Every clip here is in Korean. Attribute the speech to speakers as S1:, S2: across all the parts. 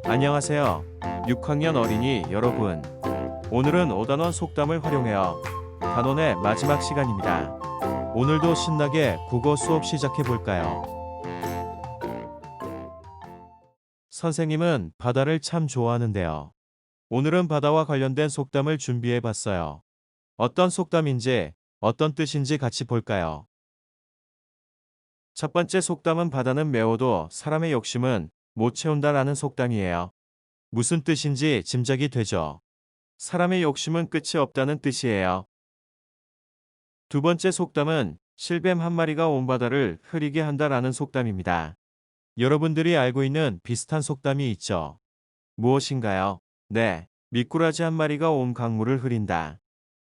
S1: 안녕하세요. 6학년 어린이 여러분. 오늘은 5단원 속담을 활용해요. 단원의 마지막 시간입니다. 오늘도 신나게 국어 수업 시작해 볼까요? 선생님은 바다를 참 좋아하는데요. 오늘은 바다와 관련된 속담을 준비해 봤어요. 어떤 속담인지, 어떤 뜻인지 같이 볼까요? 첫 번째 속담은 바다는 메워도 사람의 욕심은 못 채운다라는 속담이에요. 무슨 뜻인지 짐작이 되죠? 사람의 욕심은 끝이 없다는 뜻이에요. 두 번째 속담은 실뱀 한 마리가 온 바다를 흐리게 한다라는 속담입니다. 여러분들이 알고 있는 비슷한 속담이 있죠? 무엇인가요? 네, 미꾸라지 한 마리가 온 강물을 흐린다.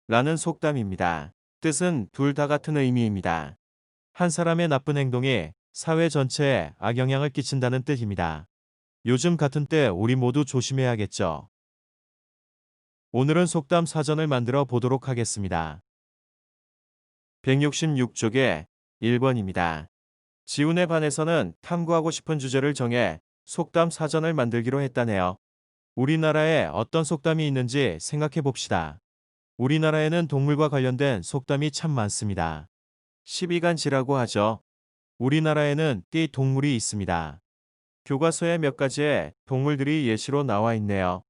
S1: 라는 속담입니다. 뜻은 둘 다 같은 의미입니다. 한 사람의 나쁜 행동이 사회 전체에 악영향을 끼친다는 뜻입니다. 요즘 같은 때 우리 모두 조심해야겠죠. 오늘은 속담 사전을 만들어 보도록 하겠습니다. 166쪽에 1번입니다. 지훈의 반에서는 탐구하고 싶은 주제를 정해 속담 사전을 만들기로 했다네요. 우리나라에 어떤 속담이 있는지 생각해 봅시다. 우리나라에는 동물과 관련된 속담이 참 많습니다. 12간지라고 하죠. 우리나라에는 띠 동물이 있습니다. 교과서에 몇 가지의 동물들이 예시로 나와 있네요.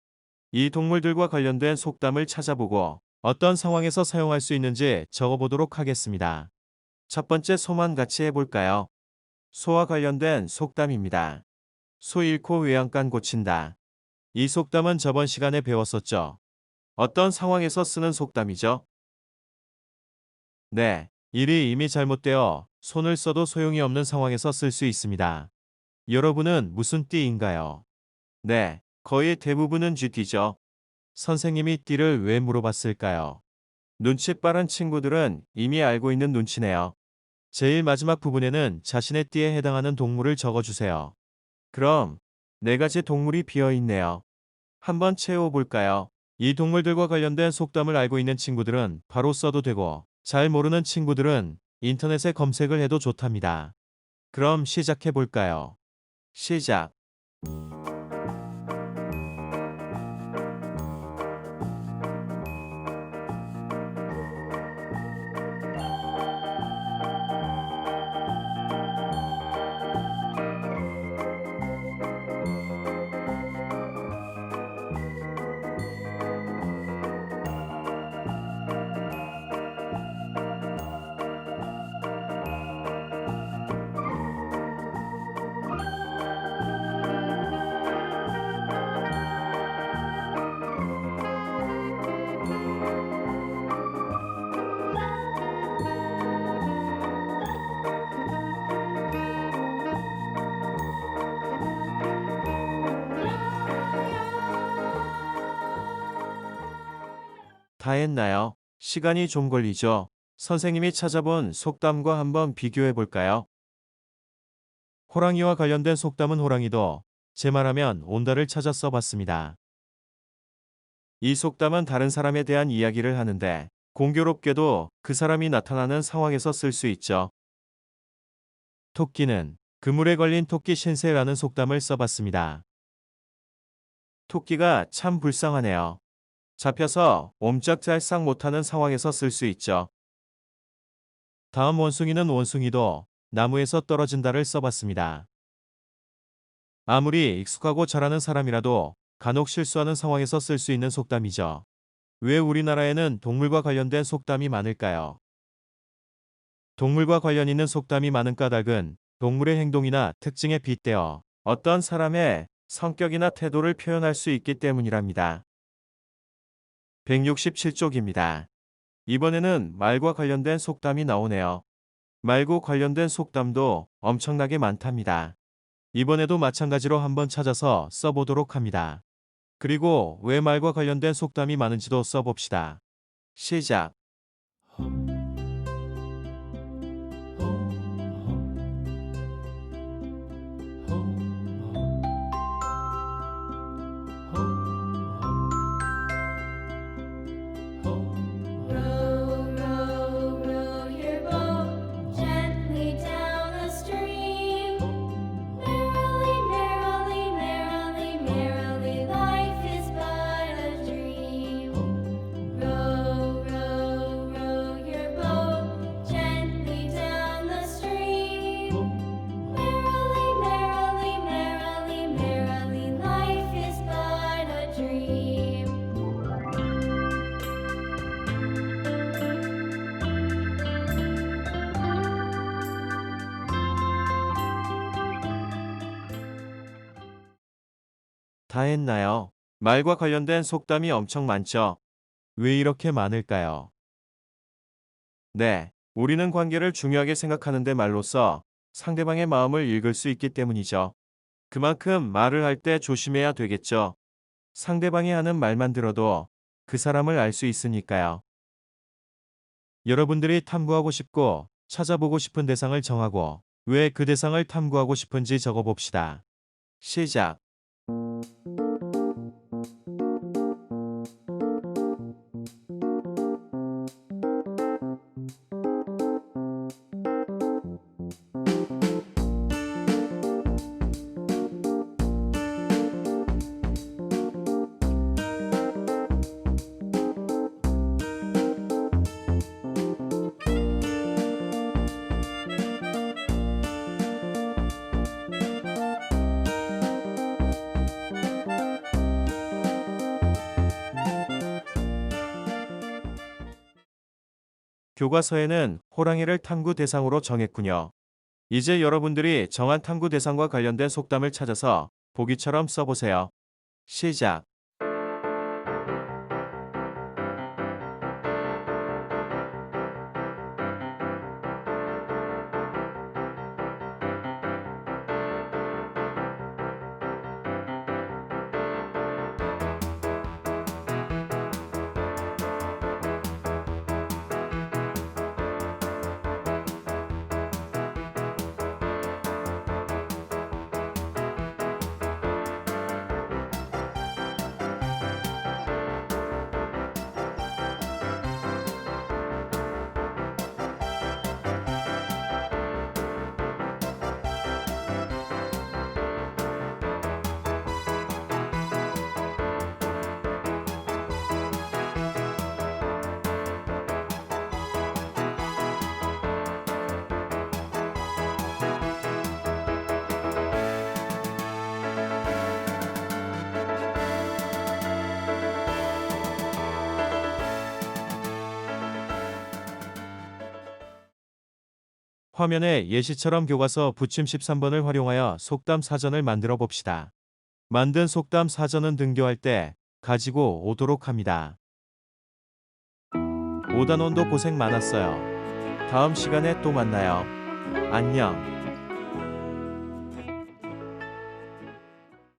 S1: 이 동물들과 관련된 속담을 찾아보고 어떤 상황에서 사용할 수 있는지 적어보도록 하겠습니다. 첫 번째 소만 같이 해볼까요? 소와 관련된 속담입니다. 소 잃고 외양간 고친다. 이 속담은 저번 시간에 배웠었죠. 어떤 상황에서 쓰는 속담이죠? 네, 일이 이미 잘못되어 손을 써도 소용이 없는 상황에서 쓸 수 있습니다. 여러분은 무슨 띠인가요? 네, 거의 대부분은 쥐띠죠. 선생님이 띠를 왜 물어봤을까요? 눈치 빠른 친구들은 이미 알고 있는 눈치네요. 제일 마지막 부분에는 자신의 띠에 해당하는 동물을 적어주세요. 그럼 네 가지 동물이 비어 있네요. 한번 채워볼까요? 이 동물들과 관련된 속담을 알고 있는 친구들은 바로 써도 되고 잘 모르는 친구들은 인터넷에 검색을 해도 좋답니다. 그럼 시작해볼까요? 시작. 다 했나요? 시간이 좀 걸리죠? 선생님이 찾아본 속담과 한번 비교해 볼까요? 호랑이와 관련된 속담은 호랑이도 제 말하면 온다를 찾아 써봤습니다. 이 속담은 다른 사람에 대한 이야기를 하는데 공교롭게도 그 사람이 나타나는 상황에서 쓸 수 있죠. 토끼는 그물에 걸린 토끼 신세라는 속담을 써봤습니다. 토끼가 참 불쌍하네요. 잡혀서 옴짝달싹 못하는 상황에서 쓸 수 있죠. 다음 원숭이는 원숭이도 나무에서 떨어진다를 써봤습니다. 아무리 익숙하고 잘하는 사람이라도 간혹 실수하는 상황에서 쓸 수 있는 속담이죠. 왜 우리나라에는 동물과 관련된 속담이 많을까요? 동물과 관련 있는 속담이 많은 까닭은 동물의 행동이나 특징에 빗대어 어떤 사람의 성격이나 태도를 표현할 수 있기 때문이랍니다. 167쪽입니다. 이번에는 말과 관련된 속담이 나오네요. 말과 관련된 속담도 엄청나게 많답니다. 이번에도 마찬가지로 한번 찾아서 써보도록 합니다. 그리고 왜 말과 관련된 속담이 많은지도 써봅시다. 시작.
S2: Row, row, row your boat gently down the stream. Merrily, merrily, merrily, merrily.
S1: 다 했나요? 말과 관련된 속담이 엄청 많죠. 왜 이렇게 많을까요? 네, 우리는 관계를 중요하게 생각하는데 말로써 상대방의 마음을 읽을 수 있기 때문이죠. 그만큼 말을 할 때 조심해야 되겠죠. 상대방이 하는 말만 들어도 그 사람을 알 수 있으니까요. 여러분들이 탐구하고 싶고 찾아보고 싶은 대상을 정하고 왜 그 대상을 탐구하고 싶은지 적어봅시다. 시작. 교과서에는 호랑이를 탐구 대상으로 정했군요. 이제 여러분들이 정한 탐구 대상과 관련된 속담을 찾아서 보기처럼 써보세요. 시작. 화면에 예시처럼 교과서 부침 13번을 활용하여 속담 사전을 만들어 봅시다. 만든 속담 사전은 등교할 때 가지고 오도록 합니다. 5단원도 고생 많았어요. 다음 시간에 또 만나요. 안녕.